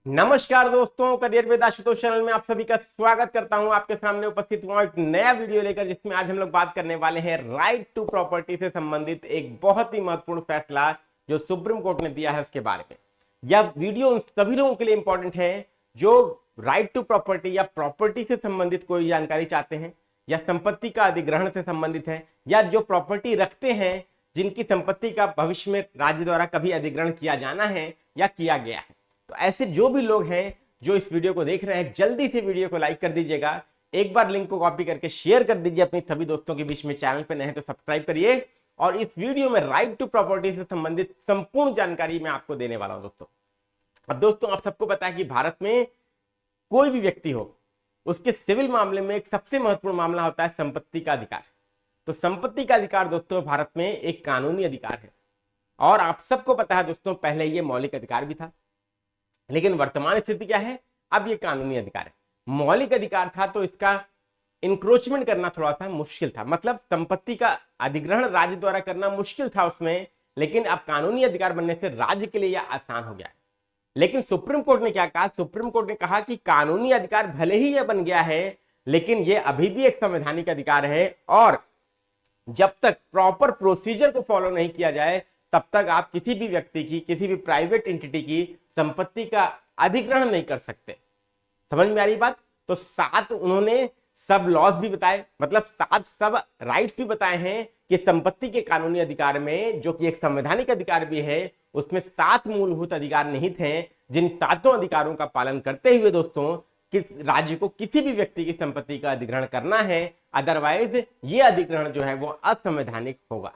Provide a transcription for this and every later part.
नमस्कार दोस्तों, career with Ashutosh channel में आप सभी का स्वागत करता हूं। आपके सामने उपस्थित हुआ एक नया वीडियो लेकर, जिसमें आज हम लोग बात करने वाले हैं राइट टू प्रॉपर्टी से संबंधित एक बहुत ही महत्वपूर्ण फैसला जो सुप्रीम कोर्ट ने दिया है उसके बारे में। यह वीडियो उन सभी लोगों के लिए इंपॉर्टेंट है जो राइट टू प्रॉपर्टी या प्रॉपर्टी से संबंधित कोई जानकारी चाहते हैं, या संपत्ति का अधिग्रहण से संबंधित है, या जो प्रॉपर्टी रखते हैं जिनकी संपत्ति का भविष्य में राज्य द्वारा कभी अधिग्रहण किया जाना है या किया गया है। तो ऐसे जो भी लोग हैं जो इस वीडियो को देख रहे हैं, जल्दी से वीडियो को लाइक कर दीजिएगा। एक बार लिंक को कॉपी करके शेयर कर दीजिए अपनी सभी दोस्तों के बीच में। चैनल पे नए हैं तो सब्सक्राइब करिए। और इस वीडियो में राइट टू प्रॉपर्टी से संबंधित संपूर्ण जानकारी मैं आपको देने वाला हूं दोस्तों। अब दोस्तों, आप सबको पता है कि भारत में कोई भी व्यक्ति हो, उसके सिविल मामले में एक सबसे महत्वपूर्ण मामला होता है संपत्ति का अधिकार। तो संपत्ति का अधिकार दोस्तों भारत में एक कानूनी अधिकार है, और आप सबको पता है दोस्तों, पहले ये मौलिक अधिकार भी था, लेकिन वर्तमान स्थिति क्या है, अब ये कानूनी अधिकार है। मौलिक अधिकार था तो इसका इंक्रोचमेंट करना थोड़ा सा मुश्किल था, मतलब संपत्ति का अधिग्रहण राज्य द्वारा करना मुश्किल था उसमें, लेकिन अब कानूनी अधिकार बनने से राज्य के लिए यह आसान हो गया है। लेकिन सुप्रीम कोर्ट ने क्या कहा? सुप्रीम कोर्ट ने कहा कि कानूनी अधिकार भले ही यह बन गया है, लेकिन यह अभी भी एक संवैधानिक अधिकार है, और जब तक प्रॉपर प्रोसीजर को फॉलो नहीं किया जाए तब तक आप किसी भी व्यक्ति की, किसी भी प्राइवेट एंटिटी की संपत्ति का अधिग्रहण नहीं कर सकते। समझ में आ रही बात? तो 7 उन्होंने सब लॉज भी बताए, मतलब 7 सब राइट्स भी बताए हैं कि संपत्ति के कानूनी अधिकार में, जो कि एक संवैधानिक अधिकार भी है, उसमें 7 मूलभूत अधिकार निहित हैं, जिन 7 अधिकारों का पालन करते हुए दोस्तों कि राज्य को किसी भी व्यक्ति की संपत्ति का अधिग्रहण करना है, अदरवाइज ये अधिग्रहण जो है वो असंवैधानिक होगा।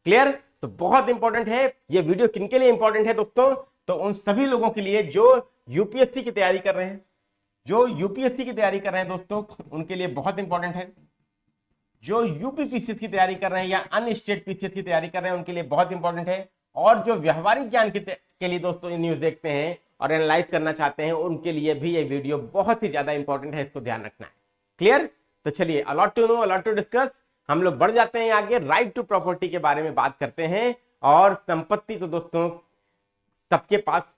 क्लियर? तो बहुत इंपॉर्टेंट है ये वीडियो। किनके लिए इंपॉर्टेंट है दोस्तों? तो उन सभी लोगों के लिए जो यूपीएससी की तैयारी कर रहे हैं, जो यूपीएससी की तैयारी कर रहे हैं दोस्तों, उनके लिए बहुत इंपॉर्टेंट है। जो यूपीपीसीएस की तैयारी कर रहे हैं या अन्य स्टेट पीसीएस की तैयारी कर रहे हैं, उनके लिए बहुत इंपॉर्टेंट है। और जो व्यवहारिक ज्ञान के लिए दोस्तों ये न्यूज देखते हैं और एनालाइज करना चाहते हैं, उनके लिए भी ये वीडियो बहुत ही ज्यादा इंपॉर्टेंट है, इसको ध्यान रखना है। क्लियर? तो चलिए, a lot to know, a lot to discuss, हम लोग बढ़ जाते हैं आगे, राइट टू प्रॉपर्टी के बारे में बात करते हैं। और संपत्ति तो दोस्तों सबके पास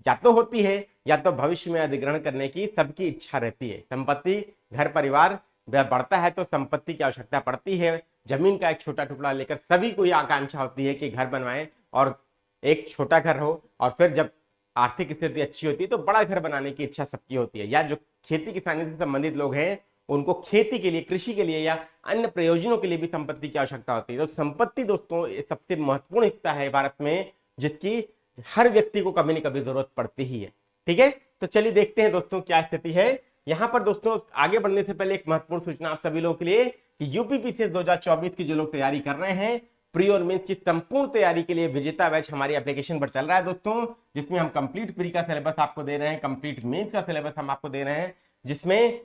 या तो होती है या तो भविष्य में अधिग्रहण करने की सबकी इच्छा रहती है। संपत्ति, घर परिवार बढ़ता है तो संपत्ति की आवश्यकता पड़ती है। जमीन का एक छोटा टुकड़ा लेकर सभी को यह आकांक्षा होती है कि घर बनवाएं और एक छोटा घर हो, और फिर जब आर्थिक स्थिति अच्छी होती है तो बड़ा घर बनाने की इच्छा सबकी होती है। या जो खेती किसानी से संबंधित लोग हैं, उनको खेती के लिए, कृषि के लिए या अन्य प्रयोजनों के लिए भी संपत्ति की आवश्यकता होती है। तो संपत्ति दोस्तों सबसे महत्वपूर्ण हिस्सा है भारत में, जिसकी हर व्यक्ति को कभी न कभी जरूरत पड़ती ही है। ठीक है, तो चलिए देखते हैं दोस्तों क्या स्थिति है। यहां पर दोस्तों आगे बढ़ने से पहले एक महत्वपूर्ण सूचना आप सभी लोगों के लिए कि यूपीपीसीएस 2024 की जो लोग तैयारी कर रहे हैं, प्री और मेंस की संपूर्ण तैयारी के लिए विजेता बैच हमारी एप्लीकेशन पर चल रहा है दोस्तों, जिसमें हम कंप्लीट प्री का सिलेबस आपको दे रहे हैं, कंप्लीट मेंस का सिलेबस हम आपको दे रहे हैं, जिसमें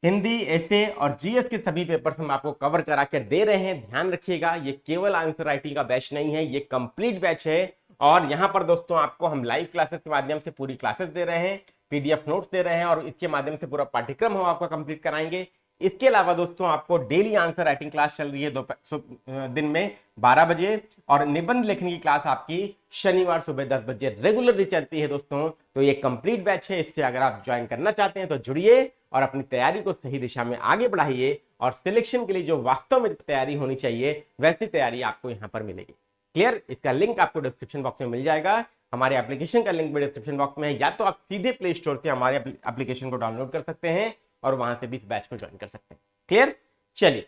हिंदी, एसे और जीएस के सभी पेपर्स हम आपको कवर करा कर दे रहे हैं। ध्यान रखिएगा, ये केवल आंसर राइटिंग का बैच नहीं है, ये कंप्लीट बैच है। और यहां पर दोस्तों आपको हम लाइव क्लासेस के माध्यम से पूरी क्लासेस दे रहे हैं, पीडीएफ नोट्स दे रहे हैं, और इसके माध्यम से पूरा पाठ्यक्रम हम आपको कंप्लीट कराएंगे। इसके अलावा दोस्तों आपको डेली आंसर राइटिंग क्लास चल रही है दिन में 12 बजे, और निबंध लिखने की क्लास आपकी शनिवार सुबह 10 बजे रेगुलरली चलती है दोस्तों। तो ये कंप्लीट बैच है, इससे अगर आप ज्वाइन करना चाहते हैं तो जुड़िए और अपनी तैयारी को सही दिशा में आगे बढ़ाइए, और सिलेक्शन के लिए जो वास्तव में तैयारी होनी चाहिए वैसी तैयारी आपको यहाँ पर मिलेगी। क्लियर? इसका लिंक आपको डिस्क्रिप्शन बॉक्स में मिल जाएगा। हमारे एप्लीकेशन का लिंक भी डिस्क्रिप्शन बॉक्स में है, या तो आप सीधे प्ले स्टोर से हमारे एप्लीकेशन को डाउनलोड कर सकते हैं और वहां से भी इस बैच को ज्वाइन कर सकते हैं। क्लियर? चलिए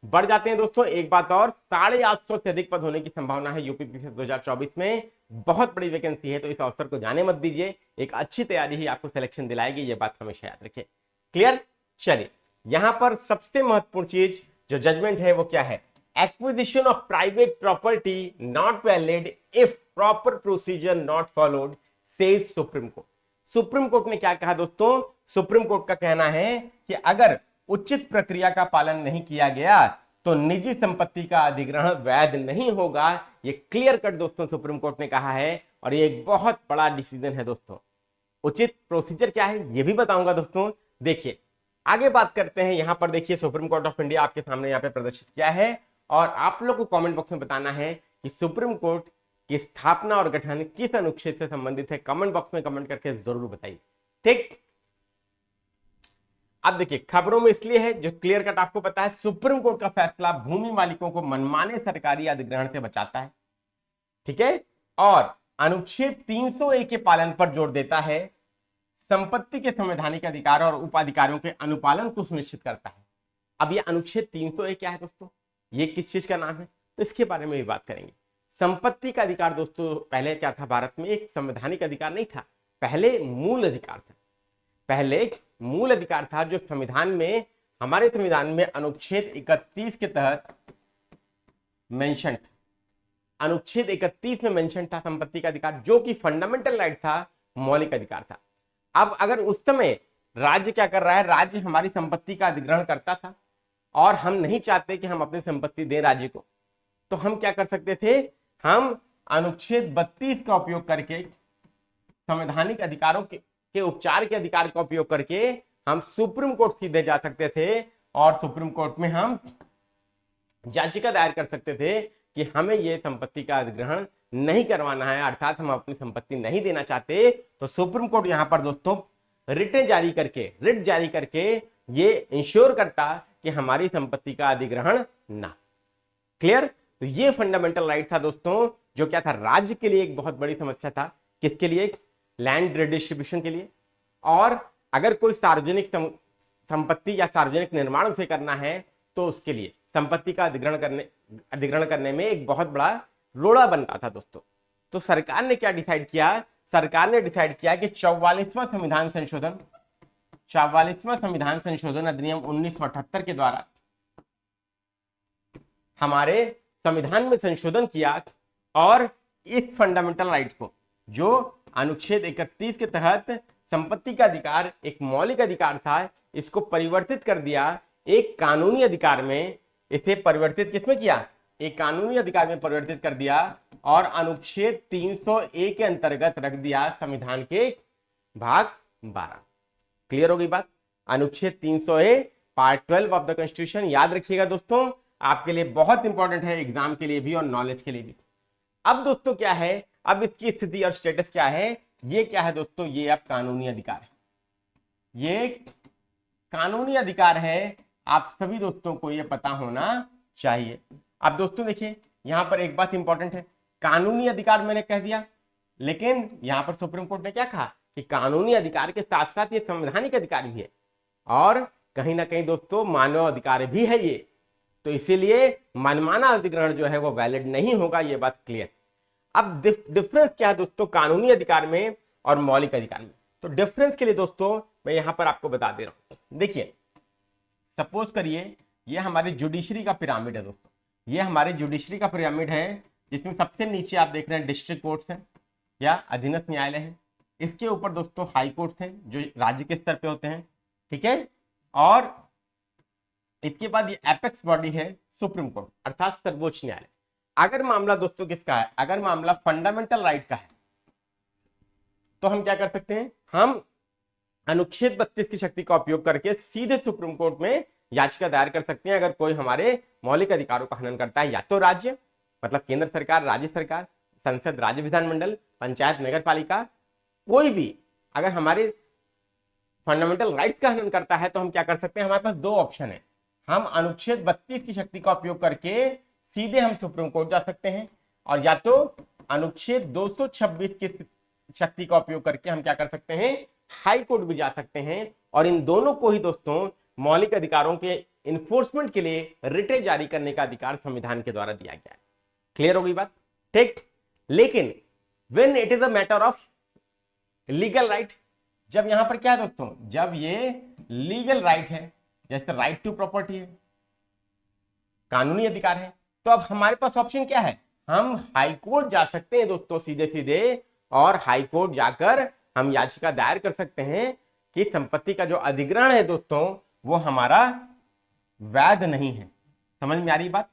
बढ़ जाते हैं दोस्तों। एक बात और, 850 से अधिक पद होने की संभावना है यूपीपीसीएस 2024 में। बहुत बड़ी वैकेंसी है, तो इस अवसर को जाने मत दीजिए। एक अच्छी तैयारी ही आपको सिलेक्शन दिलाएगी, ये बात हमेशा याद रखिए। क्लियर? चलिए, यहां पर सबसे महत्वपूर्ण चीज जो जजमेंट है वो क्या है? Acquisition of private property not valid if proper procedure not followed, says supreme court. Supreme court ने क्या कहा दोस्तों? सुप्रीम कोर्ट का कहना है कि अगर उचित प्रक्रिया का पालन नहीं किया गया तो निजी संपत्ति का अधिग्रहण वैध नहीं होगा। ये क्लियर कट दोस्तों सुप्रीम कोर्ट ने कहा है, और ये एक बहुत बड़ा डिसीजन है दोस्तों। उचित प्रोसीजर क्या है ये भी बताऊंगा दोस्तों। देखिए आगे बात करते हैं। यहां पर देखिए सुप्रीम कोर्ट ऑफ इंडिया आपके सामने यहाँ पे प्रदर्शित किया है, और आप लोग को कमेंट बॉक्स में बताना है कि सुप्रीम कोर्ट कि स्थापना और गठन किस अनुच्छेद से संबंधित है? कमेंट बॉक्स में कमेंट करके जरूर बताइए। ठीक, अब देखिए खबरों में इसलिए है जो क्लियर कट आपको पता है, सुप्रीम कोर्ट का फैसला भूमि मालिकों को मनमाने सरकारी अधिग्रहण से बचाता है। ठीक है, और अनुच्छेद 300A के पालन पर जोर देता है, संपत्ति के संवैधानिक अधिकार और उपाधिकारों के अनुपालन को सुनिश्चित करता है। अब ये अनुच्छेद 300A क्या है दोस्तों, ये किस चीज का नाम है, तो इसके बारे में भी बात करेंगे। संपत्ति का अधिकार दोस्तों पहले क्या था, भारत में एक संवैधानिक अधिकार नहीं था, पहले मूल अधिकार था। पहले एक मूल अधिकार था जो संविधान में, हमारे संविधान में अनुच्छेद 31 के तहत मेंशन था। अनुच्छेद 31 में मेंशन था संपत्ति का अधिकार, जो कि फंडामेंटल राइट था, मौलिक अधिकार था। अब अगर उस समय राज्य क्या कर रहा है, राज्य हमारी संपत्ति का अधिग्रहण करता था और हम नहीं चाहते कि हम अपनी संपत्ति दें राज्य को, तो हम क्या कर सकते थे, हम अनुच्छेद 32 का उपयोग करके, संवैधानिक अधिकारों के उपचार के अधिकार का उपयोग करके हम सुप्रीम कोर्ट सीधे जा सकते थे और सुप्रीम कोर्ट में हम याचिका दायर कर सकते थे कि हमें यह संपत्ति का अधिग्रहण नहीं करवाना है, अर्थात हम अपनी संपत्ति नहीं देना चाहते। तो सुप्रीम कोर्ट यहां पर दोस्तों रिट जारी करके ये इंश्योर करता कि हमारी संपत्ति का अधिग्रहण ना। क्लियर, तो ये फंडामेंटल राइट था दोस्तों, जो क्या था, राज्य के लिए एक बहुत बड़ी समस्या था। किसके लिए, लैंड रिडिस्ट्रीब्यूशन के लिए। और अगर कोई सार्वजनिक संपत्ति या सार्वजनिक निर्माण उसे करना है तो उसके लिए संपत्ति का अधिग्रहण करने में एक बहुत बड़ा रोड़ा बन रहा था दोस्तों। तो सरकार ने क्या डिसाइड किया, सरकार ने डिसाइड किया कि 44वां संविधान संशोधन अधिनियम 1978 के द्वारा हमारे संविधान में संशोधन किया और इस फंडामेंटल राइट को, जो अनुच्छेद 31 के तहत संपत्ति का अधिकार एक मौलिक अधिकार था, इसको परिवर्तित कर दिया एक कानूनी अधिकार में। इसे परिवर्तित किसमें किया, एक कानूनी अधिकार में परिवर्तित कर दिया और अनुच्छेद 300A के अंतर्गत रख दिया संविधान के भाग 12। क्लियर हो गई बात। अनुच्छेद 300A part 12 of the constitution, याद रखिएगा दोस्तों, आपके लिए बहुत इंपॉर्टेंट है, एग्जाम के लिए भी और नॉलेज के लिए भी। अब दोस्तों क्या है, अब इसकी स्थिति और स्टेटस क्या है, ये क्या है दोस्तों, ये अब कानूनी अधिकार है, ये कानूनी अधिकार है। आप सभी दोस्तों को ये पता होना चाहिए। अब दोस्तों देखिए यहां पर एक बात इंपॉर्टेंट है, कानूनी अधिकार मैंने कह दिया, लेकिन यहां पर सुप्रीम कोर्ट ने क्या कहा कि कानूनी अधिकार के साथ साथ ये संवैधानिक अधिकार भी है और कहीं ना कहीं दोस्तों मानव अधिकार भी है ये। तो इसीलिए मनमाना अधिग्रहण जो है वो वैलिड नहीं होगा, ये बात क्लियर। अब डिफरेंस क्या है दोस्तों कानूनी अधिकार में और मौलिक अधिकार में, तो डिफरेंस के लिए दोस्तों मैं यहां पर आपको बता दे रहा हूं। देखिए सपोज करिए ये हमारे जुडिशरी का पिरामिड है दोस्तों, ये हमारे जुडिशरी का पिरामिड है, जिसमें सबसे नीचे आप देख रहे हैं डिस्ट्रिक्ट कोर्ट्स हैं या अधीनस्थ न्यायालय है, इसके ऊपर दोस्तों हाई कोर्ट्स हैं जो राज्य के स्तर पे होते हैं, ठीक है, और इसके बाद ये एपेक्स बॉडी है सुप्रीम कोर्ट अर्थात सर्वोच्च न्यायालय। अगर मामला दोस्तों किसका है, अगर मामला फंडामेंटल राइट का है तो हम क्या कर सकते हैं, हम अनुच्छेद 32 की शक्ति का उपयोग करके सीधे सुप्रीम कोर्ट में याचिका दायर कर सकते हैं। अगर कोई हमारे मौलिक अधिकारों का हनन करता है, या तो राज्य मतलब केंद्र सरकार, राज्य सरकार, संसद, राज्य विधानमंडल, पंचायत, नगर पालिका, कोई भी अगर हमारे फंडामेंटल राइट्स का हनन करता है तो हम क्या कर सकते हैं, हमारे पास दो ऑप्शन है, हम अनुच्छेद 32 की शक्ति का उपयोग करके सीधे हम सुप्रीम कोर्ट जा सकते हैं, और या तो अनुच्छेद 226 की शक्ति का उपयोग करके हम क्या कर सकते हैं, हाई कोर्ट भी जा सकते हैं। और इन दोनों को ही दोस्तों मौलिक अधिकारों के इन्फोर्समेंट के लिए रिटे जारी करने का अधिकार संविधान के द्वारा दिया गया है। क्लियर हो गई बात, ठीक। लेकिन when it is a matter of legal right, जब यहां पर क्या है दोस्तों, जब ये लीगल राइट है, जैसे राइट टू प्रॉपर्टी है, कानूनी अधिकार है, तो अब हमारे पास ऑप्शन क्या है, हम हाई कोर्ट जा सकते हैं दोस्तों सीधे सीधे, और हाई कोर्ट जाकर हम याचिका दायर कर सकते हैं कि संपत्ति का जो अधिग्रहण है दोस्तों वो हमारा वैध नहीं है। समझ में आ रही बात,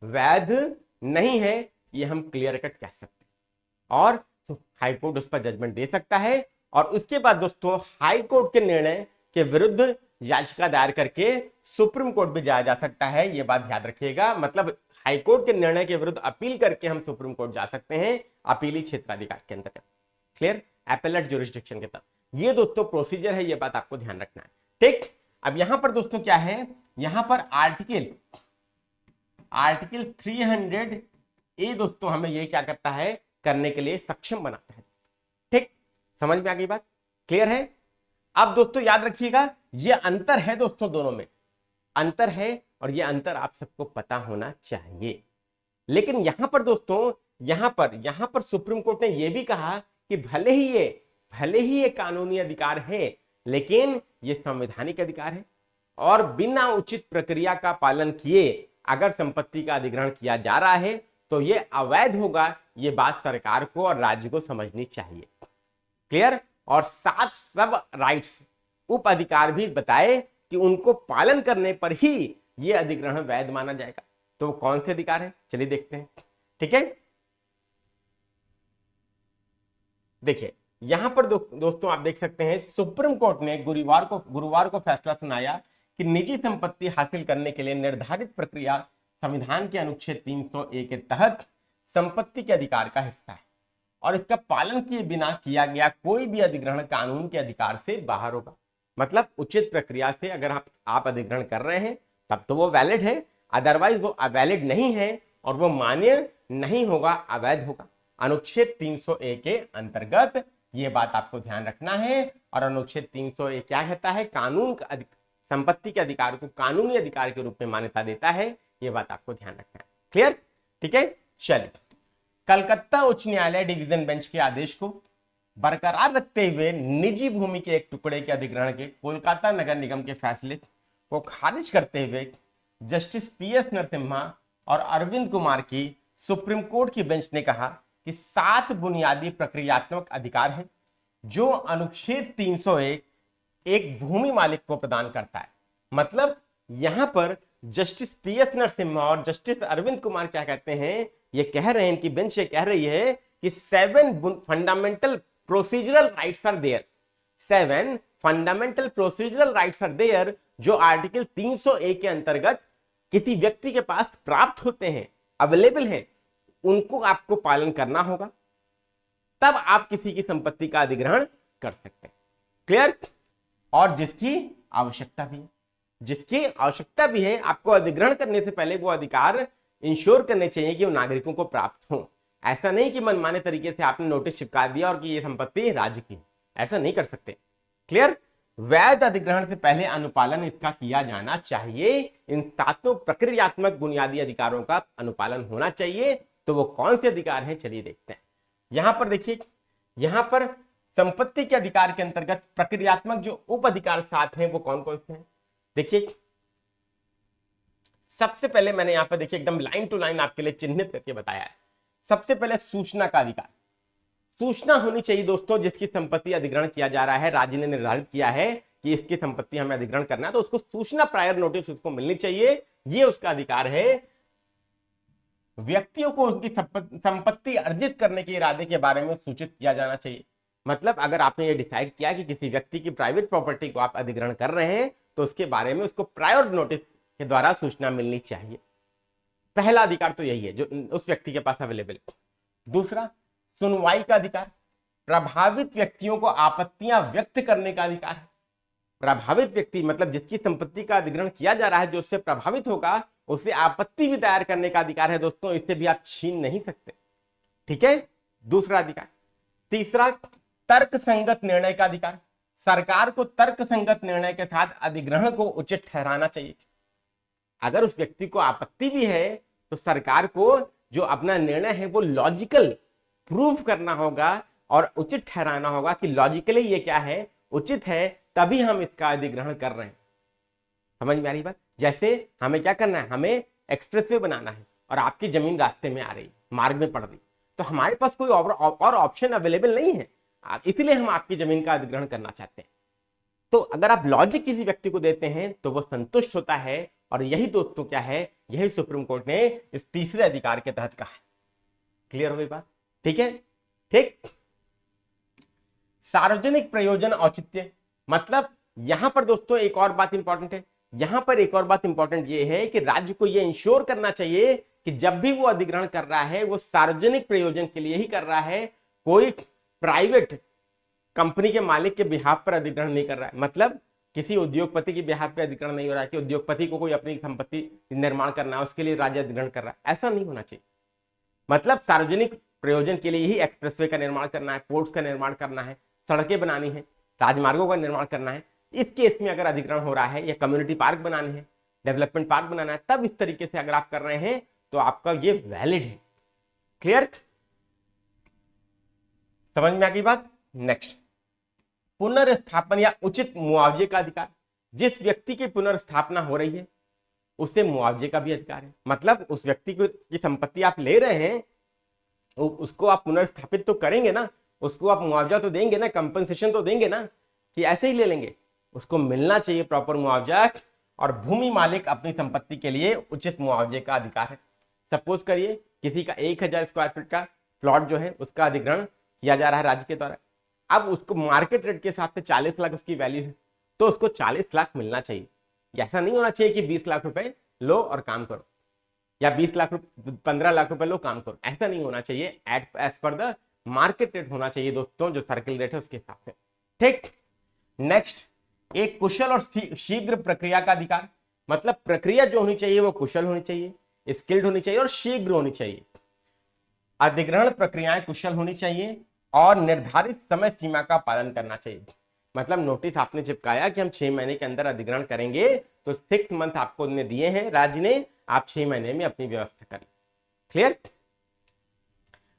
वैध नहीं है, ये हम क्लियर कट कह सकते हैं, और तो हाई कोर्ट उस पर जजमेंट दे सकता है, और उसके बाद दोस्तों हाई कोर्ट के निर्णय के विरुद्ध याचिका दायर करके सुप्रीम कोर्ट भी जाया जा सकता है। ये बात याद रखिएगा, मतलब हाईकोर्ट के निर्णय के विरुद्ध अपील करके हम सुप्रीम कोर्ट जा सकते हैं अपीली क्षेत्राधिकार के अंतर्गत। क्लियर, एपेलेट ज्यूरिसडिक्शन के तहत। ये दोस्तों प्रोसीजर है, ये बात आपको ध्यान रखना है। ठीक, अब यहां पर दोस्तों क्या है, यहां पर आर्टिकल 300 ए दोस्तों हमें ये क्या करता है, करने के लिए सक्षम बनाता है। ठीक, समझ में आ गई बात, क्लियर है। अब दोस्तों याद रखिएगा, ये अंतर है दोस्तों, दोनों में अंतर है और ये अंतर आप सबको पता होना चाहिए। लेकिन यहां पर दोस्तों, यहां पर सुप्रीम कोर्ट ने यह भी कहा कि भले ही ये कानूनी अधिकार है, लेकिन ये संवैधानिक अधिकार है और बिना उचित प्रक्रिया का पालन किए अगर संपत्ति का अधिग्रहण किया जा रहा है तो ये अवैध होगा। ये बात सरकार को और राज्य को समझनी चाहिए। क्लियर, और साथ सब राइट्स, उप अधिकार भी बताए कि उनको पालन करने पर ही ये अधिग्रहण वैध माना जाएगा। तो वो कौन से अधिकार है, चलिए देखते हैं। ठीक है, देखिए यहां पर दोस्तों आप देख सकते हैं, सुप्रीम कोर्ट ने गुरुवार को फैसला सुनाया कि निजी संपत्ति हासिल करने के लिए निर्धारित प्रक्रिया संविधान के अनुच्छेद 300A के तहत संपत्ति के अधिकार का हिस्सा है और इसका पालन किए बिना किया गया कोई भी अधिग्रहण कानून के अधिकार से बाहर होगा। मतलब उचित प्रक्रिया से अगर आप अधिग्रहण कर रहे हैं तब तो वो वैलिड है, अदरवाइज वो अवैलिड नहीं है और वो मान्य नहीं होगा, अवैध होगा। अनुच्छेद 300A के अंतर्गत ये बात आपको ध्यान रखना है। और अनुच्छेद 300A क्या कहता है, कानून का संपत्ति के अधिकार को कानूनी अधिकार के रूप में मान्यता देता है। ये बात आपको ध्यान रखना है। क्लियर, ठीक है। चलिए, कलकत्ता उच्च न्यायालय डिवीजन बेंच के आदेश को बरकरार रखते हुए निजी भूमि के एक टुकड़े के अधिग्रहण के कोलकाता नगर निगम के फैसले को खारिज करते हुए जस्टिस PS नरसिम्हा और अरविंद कुमार की सुप्रीम कोर्ट की बेंच ने कहा कि 7 बुनियादी प्रक्रियात्मक अधिकार हैं जो अनुच्छेद 301 एक भूमि मालिक को प्रदान करता है। मतलब यहां पर जस्टिस PS नरसिम्हा और जस्टिस अरविंद कुमार क्या कहते हैं, ये कह रहे हैं, इनकी बेंच ये कह रही है कि 7 fundamental procedural rights are there, 7 fundamental procedural rights are there जो आर्टिकल 300A के अंतर्गत किसी व्यक्ति के पास प्राप्त होते हैं, अवेलेबल है, उनको आपको पालन करना होगा, तब आप किसी की संपत्ति का अधिग्रहण कर सकते हैं। क्लियर, और जिसकी आवश्यकता भी है, आपको अधिग्रहण करने से पहले वो अधिकार इंश्योर करने चाहिए कि वो नागरिकों को प्राप्त हो। ऐसा नहीं कि मनमाने तरीके से आपने नोटिस चिपका दिया और कि ये संपत्ति राज्य की, ऐसा नहीं कर सकते। क्लियर, वैध अधिग्रहण से पहले अनुपालन इसका किया जाना चाहिए। इन 7 प्रक्रियात्मक बुनियादी अधिकारों का अनुपालन होना चाहिए। तो वो कौन से अधिकार हैं, चलिए देखते हैं। यहां पर देखिए, यहां पर संपत्ति के अधिकार के अंतर्गत प्रक्रियात्मक जो उप अधिकार 7 हैं वो कौन कौन से हैं। देखिए, सबसे पहले मैंने यहां पर देखिए एकदम लाइन टू लाइन आपके लिए चिन्हित करके बताया है। सबसे पहले सूचना का अधिकार, सूचना होनी चाहिए दोस्तों, जिसकी संपत्ति अधिग्रहण किया जा रहा है, राज्य ने निर्धारित किया है कि इसकी संपत्ति हमें अधिग्रहण करना है, तो उसको सूचना, प्रायर नोटिस उसको मिलनी चाहिए। ये उसका अधिकार है। व्यक्तियों को उनकी संपत्ति अर्जित करने के इरादे के बारे में सूचित किया जाना चाहिए। मतलब अगर आपने ये डिसाइड किया कि किसी व्यक्ति की प्राइवेट प्रॉपर्टी को आप अधिग्रहण कर रहे हैं तो उसके बारे में उसको प्रायर नोटिस के द्वारा सूचना मिलनी चाहिए। पहला अधिकार तो यही है जो उस व्यक्ति के पास अवेलेबल है। दूसरा, सुनवाई का अधिकार, प्रभावित व्यक्तियों को आपत्तियां व्यक्त करने का अधिकार है। प्रभावित व्यक्ति मतलब जिसकी संपत्ति का अधिग्रहण किया जा रहा है, जो उससे प्रभावित होगा, उसे आपत्ति भी दायर करने का अधिकार है दोस्तों, इससे भी आप छीन नहीं सकते। ठीक है, दूसरा अधिकार। तीसरा, तर्क संगत निर्णय का अधिकार, सरकार को तर्क संगत निर्णय के साथ अधिग्रहण को उचित ठहराना चाहिए। अगर उस व्यक्ति को आपत्ति भी है तो सरकार को जो अपना निर्णय है वो लॉजिकल प्रूव करना होगा और उचित ठहराना होगा कि लॉजिकली ये क्या है, उचित है, तभी हम इसका अधिग्रहण कर रहे हैं। समझ में आ रही बात। जैसे हमें क्या करना है, हमें एक्सप्रेसवे बनाना है और आपकी जमीन रास्ते में आ रही, मार्ग में पड़ रही, तो हमारे पास कोई और ऑप्शन अवेलेबल नहीं है, इसलिए हम आपकी जमीन का अधिग्रहण करना चाहते हैं। तो अगर आप लॉजिक किसी व्यक्ति को देते हैं तो वो संतुष्ट होता है। और यही दोस्तों क्या है, यही सुप्रीम कोर्ट ने इस तीसरे अधिकार के तहत कहा है। क्लियर हो गई बात। ठीक है, ठीक। सार्वजनिक प्रयोजन औचित्य, मतलब यहां पर दोस्तों एक और बात इंपॉर्टेंट है। यहां पर एक और बात इंपॉर्टेंट ये है कि राज्य को यह इंश्योर करना चाहिए कि कि जब भी वो अधिग्रहण कर रहा है वो सार्वजनिक प्रयोजन के लिए ही कर रहा है, कोई प्राइवेट कंपनी के मालिक के बिहाफ पर अधिग्रहण नहीं कर रहा है। मतलब किसी उद्योगपति की बिहाफ पे अधिग्रहण नहीं हो रहा है कि उद्योगपति को कोई अपनी संपत्ति निर्माण करना है उसके लिए राज्य अधिग्रहण कर रहा है, ऐसा नहीं होना चाहिए। मतलब सार्वजनिक प्रयोजन के लिए ही एक्सप्रेसवे का निर्माण करना है, पोर्ट्स का निर्माण करना है, सड़कें बनानी है, राजमार्गों का निर्माण करना है, इस केस में अगर अधिग्रहण हो रहा है, या कम्युनिटी पार्क बनाने हैं, डेवलपमेंट पार्क बनाना है, तब इस तरीके से अगर आप कर रहे हैं तो आपका ये वैलिड है। क्लियर, समझ में आ गई बात। नेक्स्ट, पुनर्स्थापन या उचित मुआवजे का अधिकार। जिस व्यक्ति की पुनर्स्थापना हो रही है उससे मुआवजे का भी अधिकार है। मतलब उस व्यक्ति की संपत्ति आप ले रहे हैं, उसको आप पुनर्स्थापित तो करेंगे ना, उसको आप मुआवजा तो देंगे ना, कंपनसेशन तो देंगे ना, कि ऐसे ही ले लेंगे। उसको मिलना चाहिए प्रॉपर मुआवजा, और भूमि मालिक अपनी संपत्ति के लिए उचित मुआवजे का अधिकार है। सपोज करिए किसी का 1000 स्क्वायर फीट का प्लॉट जो है उसका अधिग्रहण किया जा रहा है राज्य के द्वारा। अब उसको मार्केट रेट के हिसाब से 40 लाख उसकी वैल्यू है, तो उसको 40 लाख मिलना चाहिए। ऐसा नहीं होना चाहिए कि 20 लाख रुपए लो और काम करो, या 20 लाख 15 लाख रुपए लो काम करो, ऐसा नहीं होना चाहिए। As per the market rate होना चाहिए दोस्तों, जो सर्किल रेट है उसके हिसाब से। ठीक, नेक्स्ट, एक कुशल और शीघ्र प्रक्रिया का अधिकार। मतलब प्रक्रिया जो होनी चाहिए वो कुशल होनी चाहिए, स्किल्ड होनी चाहिए और शीघ्र होनी चाहिए। अधिग्रहण प्रक्रियाएं कुशल होनी चाहिए और निर्धारित समय सीमा का पालन करना चाहिए। मतलब नोटिस आपने चिपकाया कि हम 6 महीने के अंदर अधिग्रहण करेंगे, तो 6 मंथ आपको दिए हैं राज्य ने, आप 6 महीने में अपनी व्यवस्था करें। क्लियर।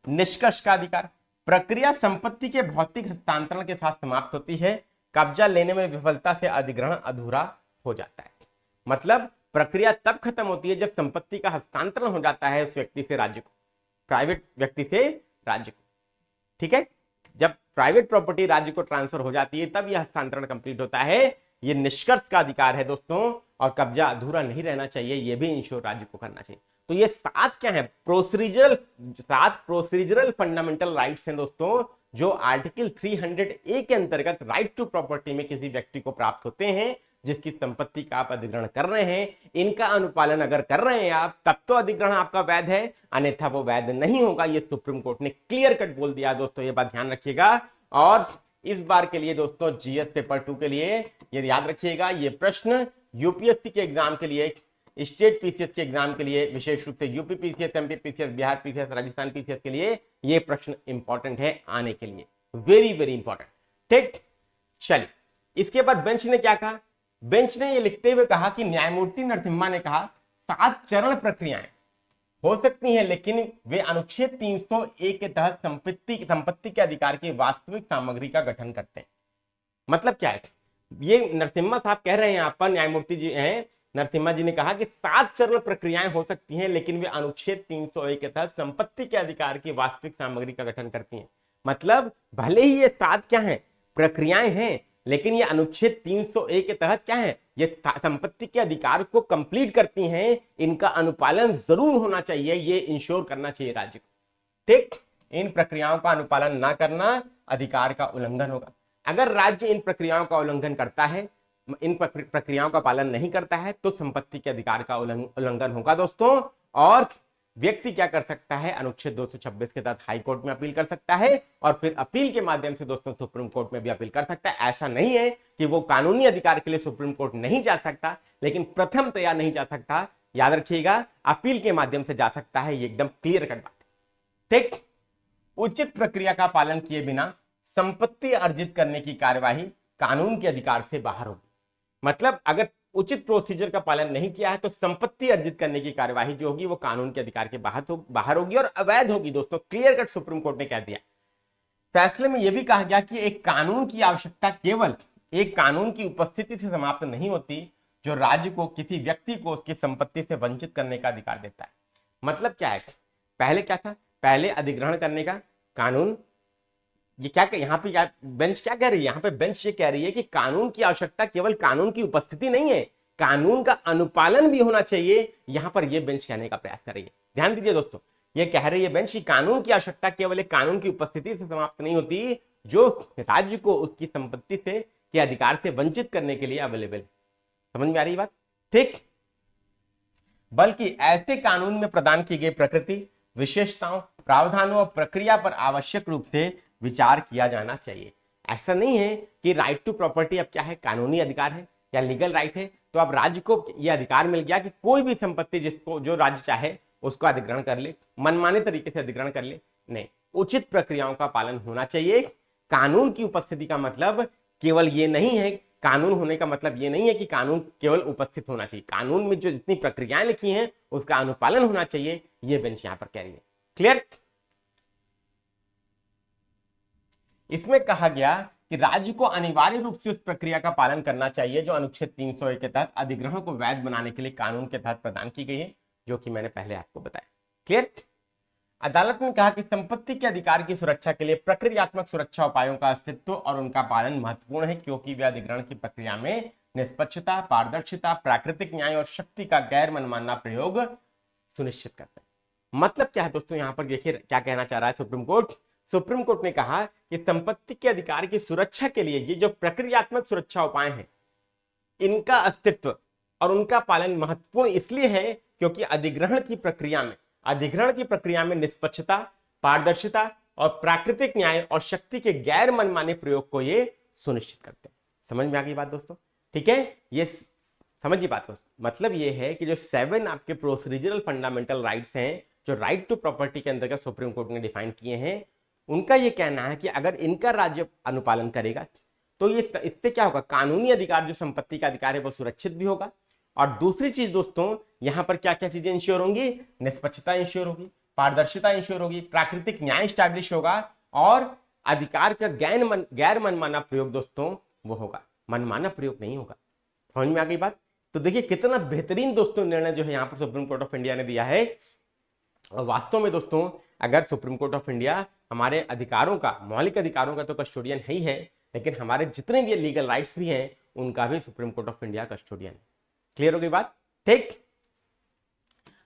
निष्कर्ष का अधिकार। प्रक्रिया संपत्ति के भौतिक हस्तांतरण के साथ समाप्त होती है, कब्जा लेने में विफलता से अधिग्रहण अधूरा हो जाता है। मतलब प्रक्रिया तब खत्म होती है जब संपत्ति का हस्तांतरण हो जाता है उस व्यक्ति से राज्य को, प्राइवेट व्यक्ति से राज्य को। ठीक है, जब प्राइवेट प्रॉपर्टी राज्य को ट्रांसफर हो जाती है तब यह हस्तांतरण कंप्लीट होता है। यह निष्कर्ष का अधिकार है दोस्तों, और कब्जा अधूरा नहीं रहना चाहिए, यह भी इंश्योर राज्य को करना चाहिए। तो ये 7 क्या है, प्रोसीजरल फंडामेंटल राइट्स हैं दोस्तों, जो आर्टिकल 300A के अंतर्गत राइट टू प्रॉपर्टी में किसी व्यक्ति को प्राप्त होते हैं, जिसकी संपत्ति का आप अधिग्रहण कर रहे हैं। इनका अनुपालन अगर कर रहे हैं आप, तब तो अधिग्रहण आपका वैध है, अन्यथा वो वैध नहीं होगा। ये सुप्रीम कोर्ट ने क्लियर कट बोल दिया दोस्तों, ये बात ध्यान रखिएगा। और इस बार के लिए दोस्तों जीएस पेपर 2 के लिए ये याद रखिएगा, ये प्रश्न यूपीएससी के एग्जाम के लिए, स्टेट पीसीएस के एग्जाम के लिए, विशेष रूप से UP PCS, MP PCS, Bihar PCS, Rajasthan PCS के लिए ये प्रश्न इंपॉर्टेंट है आने के लिए, वेरी वेरी इंपॉर्टेंट। ठीक, चलिए इसके बाद बेंच ने क्या कहा। बेंच ने ये लिखते हुए कहा कि न्यायमूर्ति नरसिम्हा ने कहा 7 चरण प्रक्रियाएं हो सकती हैं, लेकिन वे अनुच्छेद 301 के तहत संपत्ति के अधिकार की वास्तविक सामग्री का गठन करते हैं। मतलब क्या है, ये नरसिम्हा साहब कह रहे हैं, यहाँ पर न्यायमूर्ति जी हैं नरसिम्हा जी ने कहा कि 7 चरण प्रक्रियाएं हो सकती हैं, लेकिन वे अनुच्छेद 301 के तहत संपत्ति के अधिकार की वास्तविक सामग्री का गठन करती हैं। मतलब भले ही ये 7 क्या है प्रक्रियाएं हैं, लेकिन ये अनुच्छेद 301 के तहत क्या है, ये संपत्ति के अधिकार को कंप्लीट करती हैं। इनका अनुपालन जरूर होना चाहिए, ये इंश्योर करना चाहिए राज्य को। ठीक, इन प्रक्रियाओं का अनुपालन ना करना अधिकार का उल्लंघन होगा। अगर राज्य इन प्रक्रियाओं का उल्लंघन करता है, इन प्रक्रियाओं का पालन नहीं करता है, तो संपत्ति के अधिकार का उल्लंघन होगा दोस्तों। और व्यक्ति क्या कर सकता है, अनुच्छेद 226 के तहत हाई कोर्ट में अपील कर सकता है, और फिर अपील के माध्यम से दोस्तों सुप्रीम कोर्ट में भी अपील कर सकता है। ऐसा नहीं है कि वो कानूनी अधिकार के लिए सुप्रीम कोर्ट नहीं जा सकता, लेकिन प्रथमतया नहीं जा सकता। याद रखिएगा, अपील के माध्यम से जा सकता है, ये एकदम क्लियर कट बात। ठीक, उचित प्रक्रिया का पालन किए बिना संपत्ति अर्जित करने की कार्यवाही कानून के अधिकार से बाहर होगी। मतलब अगर उचित प्रोसीजर का पालन नहीं किया है तो संपत्ति अर्जित करने की कार्यवाही जो होगी वो कानून के अधिकार के बाहर होगी और अवैध होगी दोस्तों। क्लियर कट सुप्रीम कोर्ट ने कह दिया। फैसले में यह भी कहा गया कि एक कानून की आवश्यकता केवल एक कानून की उपस्थिति से समाप्त नहीं होती, जो राज्य को किसी व्यक्ति को उसकी संपत्ति से वंचित करने का अधिकार देता है। मतलब क्या है, पहले क्या था, पहले अधिग्रहण करने का कानून, ये क्या यहाँ पे बेंच क्या कह रही है, यहाँ पे बेंच ये कह रही है कि कानून की आवश्यकता केवल कानून की उपस्थिति नहीं है, कानून का अनुपालन भी होना चाहिए। यहां पर ये बेंच कहने का प्रयास कर रही है। ध्यान दीजिए दोस्तों, ये कह रही है बेंच कि कानून की आवश्यकता केवल एक कानून की उपस्थिति से समाप्त नहीं होती, जो राज्य को उसकी संपत्ति से के अधिकार से वंचित करने के लिए अवेलेबल है। समझ में आ रही बात। ठीक, बल्कि ऐसे कानून में प्रदान की गई प्रकृति, विशेषताओं, प्रावधानों और प्रक्रिया पर आवश्यक रूप से विचार किया जाना चाहिए। ऐसा नहीं है कि राइट टू प्रॉपर्टी अब क्या है, कानूनी अधिकार है या लीगल राइट है, तो अब राज्य को यह अधिकार मिल गया कि कोई भी संपत्ति जिसको जो राज्य चाहे उसको अधिग्रहण कर ले, मनमाने तरीके से अधिग्रहण कर ले। नहीं, उचित प्रक्रियाओं का पालन होना चाहिए। कानून की उपस्थिति का मतलब केवल ये नहीं है, कानून होने का मतलब ये नहीं है कि कानून केवल उपस्थित होना चाहिए, कानून में जो जितनी प्रक्रियाएं लिखी हैं उसका अनुपालन होना चाहिए, ये बेंच यहां पर कह रही है। क्लियर? इसमें कहा गया कि राज्य को अनिवार्य रूप से उस प्रक्रिया का पालन करना चाहिए जो अनुच्छेद 301 के तहत अधिग्रहण को वैध बनाने के लिए कानून के तहत प्रदान की गई है, जो कि मैंने पहले आपको बताया। क्लियर? अदालत ने कहा कि संपत्ति के अधिकार की सुरक्षा के लिए प्रक्रियात्मक सुरक्षा उपायों का अस्तित्व और उनका पालन महत्वपूर्ण है, क्योंकि वे अधिग्रहण की प्रक्रिया में निष्पक्षता, पारदर्शिता, प्राकृतिक न्याय और शक्ति का गैर मनमाना प्रयोग सुनिश्चित करते हैं। मतलब क्या है दोस्तों, यहां पर देखिए क्या कहना चाह रहा है सुप्रीम कोर्ट। सुप्रीम कोर्ट ने कहा कि संपत्ति के अधिकार की सुरक्षा के लिए ये जो प्रक्रियात्मक सुरक्षा उपाय हैं, इनका अस्तित्व और उनका पालन महत्वपूर्ण इसलिए है क्योंकि अधिग्रहण की प्रक्रिया में निष्पक्षता, पारदर्शिता और प्राकृतिक न्याय और शक्ति के गैर मनमाने प्रयोग को ये सुनिश्चित करते हैं। समझ में आ गई बात दोस्तों? ठीक है, ये समझिए बात को। मतलब ये है कि जो 7 आपके प्रोसीजरल फंडामेंटल राइट्स हैं, जो राइट टू प्रॉपर्टी के अंतर्गत सुप्रीम कोर्ट ने डिफाइन किए हैं, उनका ये कहना है कि अगर इनका राज्य अनुपालन करेगा तो ये इससे क्या होगा, कानूनी अधिकार जो संपत्ति का अधिकार है वो सुरक्षित भी होगा। और दूसरी चीज दोस्तों, यहां पर क्या क्या चीजें इंश्योर होंगी, निष्पक्षता इंश्योर होगी, पारदर्शिता इंश्योर होगी, प्राकृतिक न्याय स्टैब्लिश होगा और अधिकार का गैर मनमाना प्रयोग दोस्तों वो होगा, मनमाना प्रयोग नहीं होगा। समझ में आ गई बात? तो देखिए कितना बेहतरीन दोस्तों निर्णय जो है यहां पर सुप्रीम कोर्ट ऑफ इंडिया ने दिया है। और वास्तव में दोस्तों अगर सुप्रीम कोर्ट ऑफ इंडिया हमारे अधिकारों का, मौलिक अधिकारों का तो कस्टोडियन ही है, लेकिन हमारे जितने भी लीगल राइट्स भी हैं उनका भी supreme court of India custodian है। क्लियर हो गई बात? ठीक।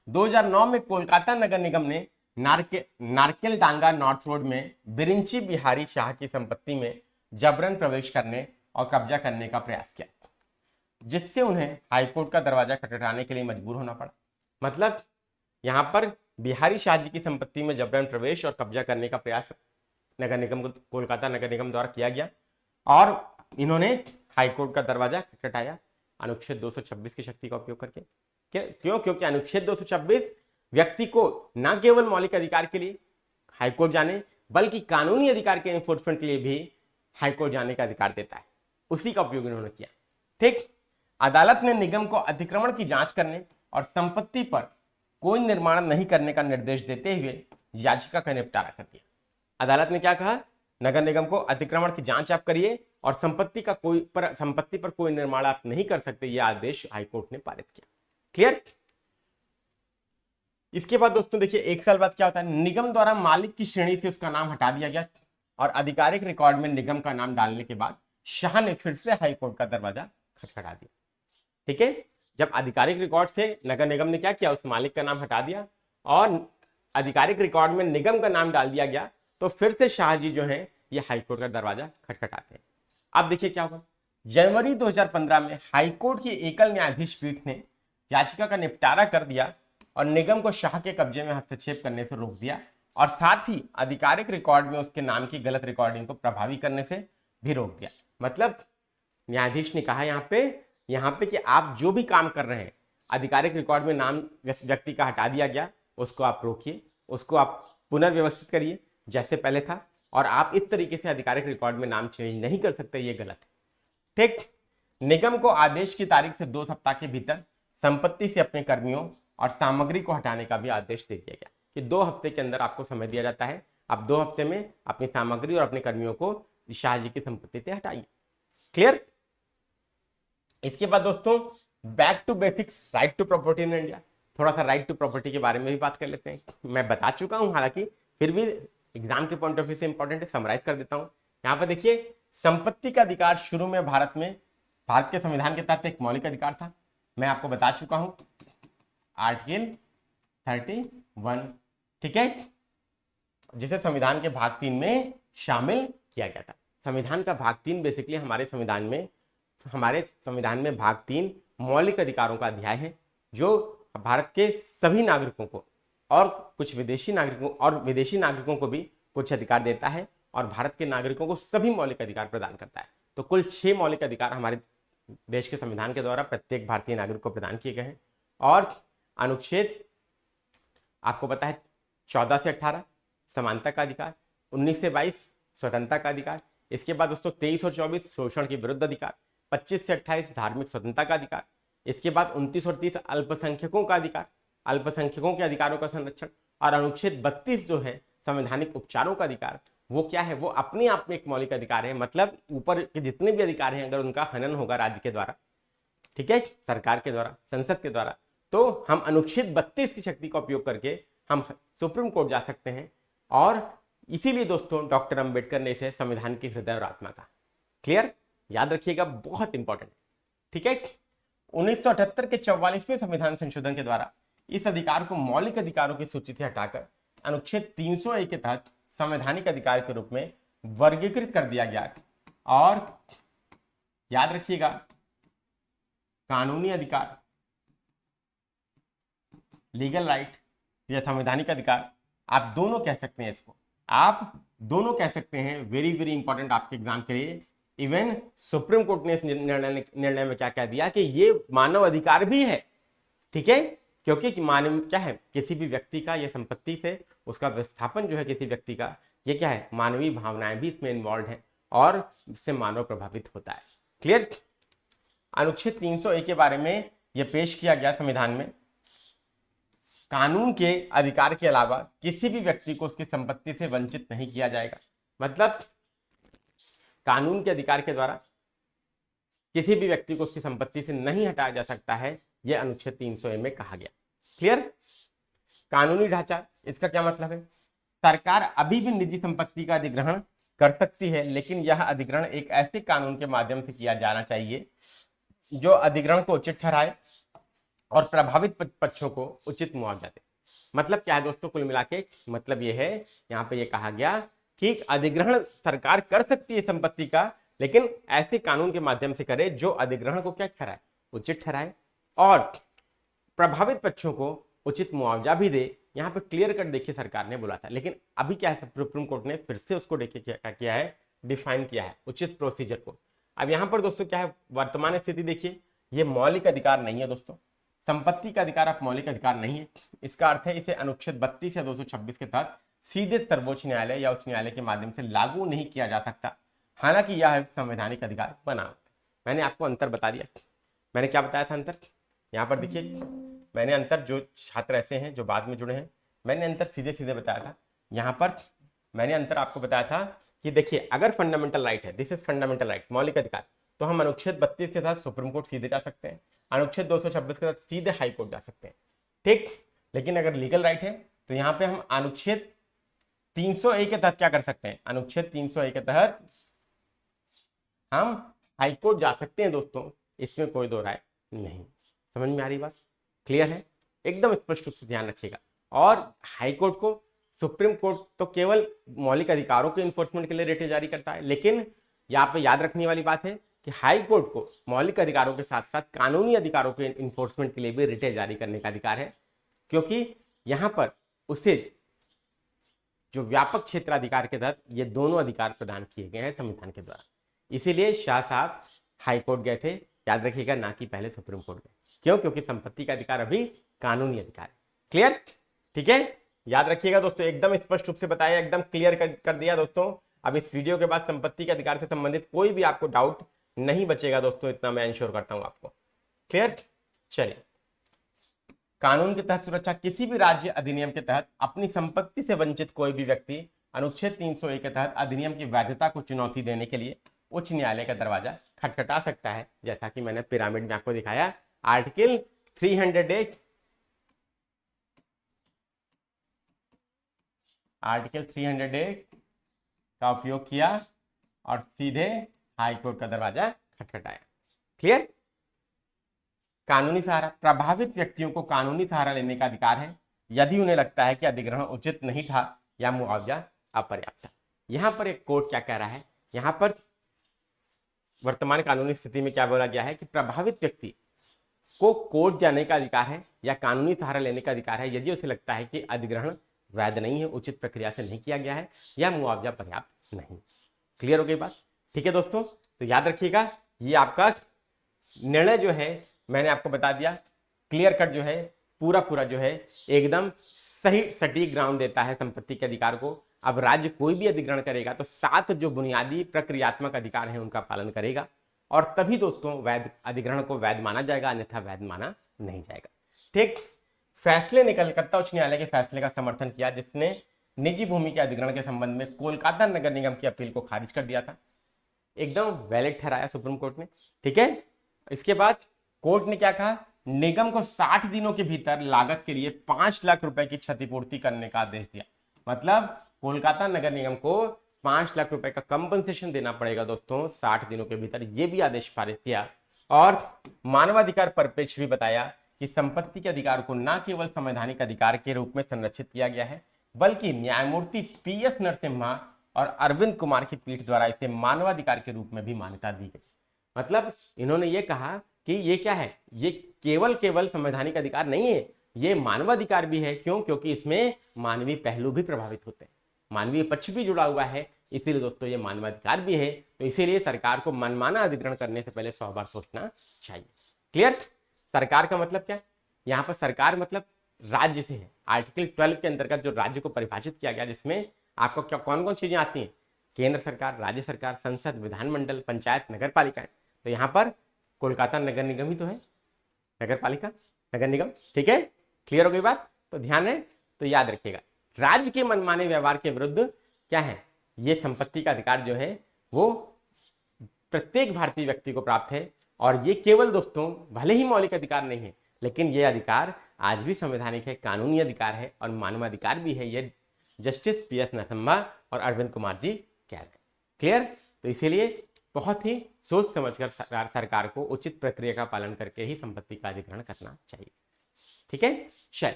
2009 में कोलकाता नगर निगम ने नारकेल डांगा नॉर्थ रोड में बिरिंची बिहारी शाह की संपत्ति में जबरन प्रवेश करने और कब्जा करने का प्रयास किया, जिससे उन्हें हाईकोर्ट का दरवाजा खटखटाने के लिए मजबूर होना पड़ा। मतलब यहां पर बिहारी शाह जी की संपत्ति में जबरन प्रवेश और कब्जा करने का प्रयास नगर निगम को, कोलकाता नगर निगम द्वारा किया गया और इन्होंने हाईकोर्ट का दरवाजा खटखटाया अनुच्छेद 226 की शक्ति का उपयोग करके। क्यों? क्योंकि अनुच्छेद 226 व्यक्ति को न केवल मौलिक अधिकार के लिए हाईकोर्ट जाने बल्कि कानूनी अधिकार के एनफोर्समेंट के लिए भी हाईकोर्ट जाने का अधिकार देता है, उसी का उपयोग इन्होंने किया। ठीक। अदालत ने निगम को अतिक्रमण की जांच करने और संपत्ति पर कोई निर्माण नहीं करने का निर्देश देते हुए याचिका का निपटारा कर दिया। अदालत ने क्या कहा, नगर निगम को अतिक्रमण की जांच आप करिए और संपत्ति पर कोई निर्माण आप नहीं कर सकते, यह आदेश हाईकोर्ट ने पारित किया। क्लियर? इसके बाद दोस्तों देखिए 1 साल बाद क्या होता है, निगम द्वारा मालिक की श्रेणी से उसका नाम हटा दिया गया और आधिकारिक रिकॉर्ड में निगम का नाम डालने के बाद शाह ने फिर से हाईकोर्ट का दरवाजा खटखटा दिया। ठीक है, जब आधिकारिक रिकॉर्ड से नगर निगम ने क्या किया, उस मालिक का नाम हटा दिया और आधिकारिक रिकॉर्ड में निगम का नाम डाल दिया गया, तो फिर से शाह जी जो है ये हाईकोर्ट का दरवाजा खटखटाते हैं। अब देखिए क्या हुआ, जनवरी 2015 में हाईकोर्ट की एकल न्यायाधीश पीठ ने याचिका का निपटारा कर दिया और निगम को शाह के कब्जे में हस्तक्षेप करने से रोक दिया और साथ ही आधिकारिक रिकॉर्ड में उसके नाम की गलत रिकॉर्डिंग को प्रभावी करने से भी रोक दिया। मतलब न्यायाधीश ने कहा यहाँ पे कि आप जो भी काम कर रहे हैं, आधिकारिक रिकॉर्ड में नाम व्यक्ति का हटा दिया गया, उसको आप रोकिए, उसको आप पुनर्व्यवस्थित करिए जैसे पहले था, और आप इस तरीके से आधिकारिक रिकॉर्ड में नाम चेंज नहीं कर सकते, ये गलत है। ठीक। निगम को आदेश की तारीख से 2 सप्ताह के भीतर संपत्ति से अपने कर्मियों और सामग्री को हटाने का भी आदेश दे दिया गया कि 2 हफ्ते के अंदर आपको समय दिया जाता है, आप 2 हफ्ते में अपनी सामग्री और अपने कर्मियों को शाह जी की संपत्ति से हटाइए। क्लियर? इसके बाद दोस्तों back to basics, right to property in India. थोड़ा सा राइट टू प्रॉपर्टी के बारे में भी बात कर लेते हैं। मैं बता चुका हूं, हालांकि फिर भी एग्जाम के पॉइंट ऑफ व्यू से इंपॉर्टेंट है, समराइज कर देता हूं। यहाँ पर देखिए संपत्ति का अधिकार शुरू में भारत के संविधान के तहत एक मौलिक अधिकार था। मैं आपको बता चुका हूं आर्टिकल 31, ठीक है, जिसे संविधान के भाग 3 में शामिल किया गया था। संविधान का भाग 3 बेसिकली हमारे संविधान में भाग 3 मौलिक अधिकारों का अध्याय है, जो भारत के सभी नागरिकों को और कुछ विदेशी नागरिकों को भी कुछ अधिकार देता है और भारत के नागरिकों को सभी मौलिक अधिकार प्रदान करता है। तो कुल 6 मौलिक अधिकार हमारे देश के संविधान के द्वारा प्रत्येक भारतीय नागरिक को प्रदान किए गए हैं। और अनुच्छेद आपको पता है 14 से 18 समानता का अधिकार, 19 से 22 स्वतंत्रता का अधिकार, इसके बाद दोस्तों 23 और 24 शोषण के विरुद्ध अधिकार, 25 से 28 धार्मिक स्वतंत्रता का अधिकार, इसके बाद 29 और 30 अल्पसंख्यकों का अधिकार, अल्पसंख्यकों के अधिकारों का संरक्षण, और अनुच्छेद 32 जो है संवैधानिक उपचारों का अधिकार, वो क्या है, वो अपने आप में एक मौलिक अधिकार है। मतलब ऊपर के जितने भी अधिकार हैं अगर उनका हनन होगा राज्य के द्वारा, ठीक है, सरकार के द्वारा, संसद के द्वारा, तो हम अनुच्छेद 32 की शक्ति का उपयोग करके हम सुप्रीम कोर्ट जा सकते हैं। और इसीलिए दोस्तों डॉक्टर अंबेडकर ने इसे संविधान की हृदय और आत्मा का, क्लियर, याद रखिएगा, बहुत इंपॉर्टेंट, ठीक है। 1978 के 44वें संविधान संशोधन के द्वारा इस अधिकार को मौलिक अधिकारों की सूची से हटाकर अनुच्छेद 301 के तहत संवैधानिक अधिकार के रूप में वर्गीकृत कर दिया गया। और याद रखिएगा, कानूनी अधिकार, लीगल राइट या संवैधानिक अधिकार, आप दोनों कह सकते हैं, इसको आप दोनों कह सकते हैं। वेरी वेरी इंपॉर्टेंट आपके एग्जाम के लिए। इवन सुप्रीम कोर्ट ने इस निर्णय में क्या कह दिया कि ये मानव अधिकार भी है, ठीक है, क्योंकि मानव क्या है, किसी भी व्यक्ति का या संपत्ति से उसका विस्थापन जो है किसी व्यक्ति का, ये क्या है, मानवीय भावनाएं भी इसमें इन्वॉल्व है और इससे मानव प्रभावित होता है। क्लियर। अनुच्छेद 301 के बारे में यह पेश किया गया संविधान में, कानून के अधिकार के अलावा किसी भी व्यक्ति को उसकी संपत्ति से वंचित नहीं किया जाएगा। मतलब कानून के अधिकार के द्वारा किसी भी व्यक्ति को उसकी संपत्ति से नहीं हटाया जा सकता है, यह अनुच्छेद 300A में कहा गया। क्लियर। कानूनी ढांचा, इसका क्या मतलब है, सरकार अभी भी निजी संपत्ति का अधिग्रहण कर सकती है, लेकिन यह अधिग्रहण एक ऐसे कानून के माध्यम से किया जाना चाहिए जो अधिग्रहण को उचित ठहराए और प्रभावित पक्षों को उचित मुआवजा दे। मतलब क्या है दोस्तों, कुल मिला के मतलब ये है, यहाँ पे ये कहा गया कि अधिग्रहण सरकार कर सकती है संपत्ति का, लेकिन ऐसे कानून के माध्यम से करे जो अधिग्रहण को क्या ठहराए, उचित ठहराए और प्रभावित पक्षों को उचित मुआवजा भी दे। यहाँ पे क्लियर कट देखिए सरकार ने बोला था, लेकिन अभी क्या है, सुप्रीम कोर्ट ने फिर से उसको देखिए क्या किया है, डिफाइन किया है उचित प्रोसीजर को। अब यहाँ पर दोस्तों क्या है, वर्तमान स्थिति देखिए, ये मौलिक अधिकार नहीं है दोस्तों, संपत्ति का अधिकार आप मौलिक अधिकार नहीं है। इसका अर्थ है इसे अनुच्छेद 32 या 226 के तहत सीधे सर्वोच्च न्यायालय या उच्च न्यायालय के माध्यम से लागू नहीं किया जा सकता, हालांकि यह संवैधानिक अधिकार बना। मैंने आपको अंतर बता दिया, मैंने क्या बताया था अंतर, यहाँ पर देखिए मैंने अंतर, जो छात्र ऐसे हैं जो बाद में जुड़े हैं, मैंने अंतर सीधे सीधे बताया था। यहाँ पर मैंने अंतर आपको बताया था कि देखिए अगर फंडामेंटल राइट है, दिस इज फंडामेंटल राइट, मौलिक अधिकार, तो हम अनुच्छेद 32 के साथ सुप्रीम कोर्ट सीधे जा सकते हैं, अनुच्छेद 226 के साथ सीधे हाई कोर्ट जा सकते हैं, ठीक। लेकिन अगर लीगल राइट है तो यहाँ पे हम अनुच्छेद 301 के तहत क्या कर सकते हैं, अनुच्छेद 301 के तहत हम हाई कोर्ट जा सकते हैं दोस्तों, इसमें कोई दो राय नहीं। समझ में आ रही बात, क्लियर है, एकदम स्पष्ट रूप से ध्यान रखिएगा। और हाई कोर्ट को, सुप्रीम कोर्ट तो केवल मौलिक अधिकारों के इन्फोर्समेंट के लिए रिट जारी करता है, लेकिन यहाँ पे याद रखने वाली बात है कि हाई कोर्ट को मौलिक अधिकारों के साथ साथ कानूनी अधिकारों के इन्फोर्समेंट के लिए भी रिट जारी करने का अधिकार है, क्योंकि यहाँ पर उसे जो व्यापक क्षेत्राधिकार के तहत ये दोनों अधिकार प्रदान किए गए हैं संविधान के द्वारा। इसीलिए शाह साहब हाई कोर्ट गए थे, याद रखिएगा, ना कि पहले सुप्रीम कोर्ट गए। क्यों? क्योंकि संपत्ति का अधिकार अभी कानूनी अधिकार है। क्लियर, ठीक है, याद रखिएगा दोस्तों, एकदम स्पष्ट रूप से बताया, एकदम क्लियर कर दिया दोस्तों। अब इस वीडियो के बाद संपत्ति के अधिकार से संबंधित कोई भी आपको डाउट नहीं बचेगा दोस्तों, इतना मैं इंश्योर करता हूं आपको। क्लियर, चलिए, कानून के तहत सुरक्षा, किसी भी राज्य अधिनियम के तहत अपनी संपत्ति से वंचित कोई भी व्यक्ति अनुच्छेद 301 के तहत अधिनियम की वैधता को चुनौती देने के लिए उच्च न्यायालय का दरवाजा खटखटा सकता है, जैसा कि मैंने पिरामिड में आपको दिखाया। आर्टिकल 301 का उपयोग किया और सीधे हाई कोर्ट का दरवाजा खटखटाया। क्लियर। कानूनी सहारा, प्रभावित व्यक्तियों को कानूनी सहारा लेने का अधिकार है यदि उन्हें लगता है कि अधिग्रहण उचित नहीं था या मुआवजा अपर्याप्त था। यहां पर एक कोर्ट क्या कह रहा है, यहां पर वर्तमान कानूनी स्थिति में क्या बोला गया है कि प्रभावित व्यक्ति को कोर्ट जाने का अधिकार है या कानूनी सहारा लेने का अधिकार है यदि उसे लगता है कि अधिग्रहण वैध नहीं है, उचित प्रक्रिया से नहीं किया गया है या मुआवजा पर्याप्त नहीं। क्लियर हो गई बात? ठीक है दोस्तों, तो याद रखिएगा ये आपका निर्णय जो है मैंने आपको बता दिया, क्लियर कट जो है पूरा जो है एकदम सही सटीक ग्राउंड देता है संपत्ति के अधिकार को। अब राज्य कोई भी अधिग्रहण करेगा तो 7 जो बुनियादी प्रक्रियात्मक अधिकार हैं उनका पालन करेगा और तभी दोस्तों वैध अधिग्रहण को वैध माना जाएगा, अन्यथा वैध माना नहीं जाएगा। ठीक, फैसले ने कलकत्ता उच्च न्यायालय के फैसले का समर्थन किया जिसने निजी भूमि के अधिग्रहण के संबंध में कोलकाता नगर निगम की अपील को खारिज कर दिया था। एकदम वैलिड ठहराया सुप्रीम कोर्ट ने। ठीक है, इसके बाद कोर्ट ने क्या कहा, निगम को 60 दिनों के भीतर लागत के लिए 5 लाख रुपए की क्षतिपूर्ति करने का आदेश दिया। मतलब कोलकाता नगर निगम को 5 लाख रुपए का कंपनसेशन देना पड़ेगा दोस्तों 60 दिनों के भीतर, यह भी आदेश पारित किया। और मानवाधिकार परिप्रेक्ष्य भी बताया कि संपत्ति के अधिकार को न केवल संवैधानिक अधिकार के रूप में संरक्षित किया गया है बल्कि न्यायमूर्ति PS नरसिम्हा और अरविंद कुमार की पीठ द्वारा इसे मानवाधिकार के रूप में भी मान्यता दी गई। मतलब इन्होंने ये कहा कि ये क्या है, ये केवल संवैधानिक अधिकार नहीं है, ये मानवाधिकार भी है। क्यों? क्योंकि इसमें मानवीय पहलू भी प्रभावित होते हैं, मानवीय पक्ष भी जुड़ा हुआ है, इसीलिए दोस्तों ये मानवाधिकार भी है। तो इसीलिए सरकार को मनमाना अधिग्रहण करने से पहले 100 बार सोचना चाहिए। क्लियर? सरकार का मतलब क्या है? यहाँ पर सरकार मतलब राज्य से है। आर्टिकल 12 के अंतर्गत जो राज्य को परिभाषित किया गया जिसमें आपको क्या कौन कौन चीजें आती हैं, केंद्र सरकार, राज्य सरकार, संसद, विधानमंडल, पंचायत, नगर पालिकाएं। तो यहाँ पर कोलकाता नगर निगम ही तो है, नगर पालिका, नगर निगम। ठीक है, क्लियर हो गई बात? तो ध्यान है, तो याद रखिएगा राज्य के मनमाने व्यवहार के विरुद्ध क्या है, ये संपत्ति का अधिकार जो है वो प्रत्येक भारतीय व्यक्ति को प्राप्त है। और ये केवल दोस्तों भले ही मौलिक अधिकार नहीं है लेकिन ये अधिकार आज भी संवैधानिक है, कानूनी अधिकार है और मानवाधिकार भी है। ये जस्टिस PS नरसिम्हा और अरविंद कुमार जी कह रहे हैं। क्लियर? तो इसीलिए बहुत ही सोच समझकर सरकार को उचित प्रक्रिया का पालन करके ही संपत्ति का अधिग्रहण करना चाहिए। ठीक है, चल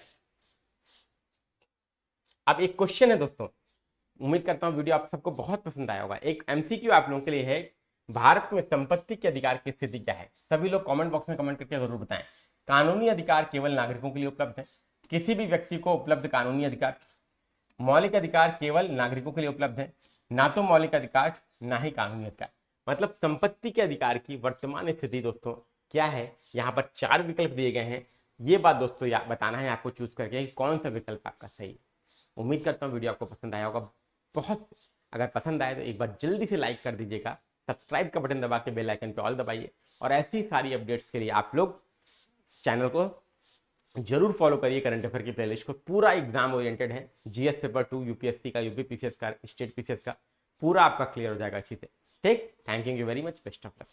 अब एक क्वेश्चन है दोस्तों, उम्मीद करता हूं वीडियो आप सबको बहुत पसंद आया होगा। एक MCQ आप लोगों के लिए है, भारत में संपत्ति के अधिकार की स्थिति क्या है? सभी लोग कमेंट बॉक्स में कमेंट करके जरूर बताएं। कानूनी अधिकार केवल नागरिकों के लिए उपलब्ध है, किसी भी व्यक्ति को उपलब्ध कानूनी अधिकार। मौलिक अधिकार केवल नागरिकों के लिए उपलब्ध है, ना तो मौलिक अधिकार ना ही कानूनी अधिकार। मतलब संपत्ति के अधिकार की वर्तमान स्थिति दोस्तों क्या है? यहाँ पर 4 विकल्प दिए गए हैं। ये बात दोस्तों बताना है आपको चूज करके कौन सा विकल्प आपका सही है। उम्मीद करता हूँ वीडियो आपको पसंद आया होगा बहुत। अगर पसंद आए तो एक बार जल्दी से लाइक कर दीजिएगा, सब्सक्राइब का बटन दबा के बेल आइकन पे ऑल दबाइए और ऐसी सारी अपडेट्स के लिए आप लोग चैनल को जरूर फॉलो करिए। करंट अफेयर की प्लेलिस्ट को पूरा एग्जाम ओरिएंटेड है, GS पेपर 2, UPSC का, UPPCS का, स्टेट PCS का, पूरा आपका क्लियर हो जाएगा अच्छी से। ठीक, thank you very much, best of luck.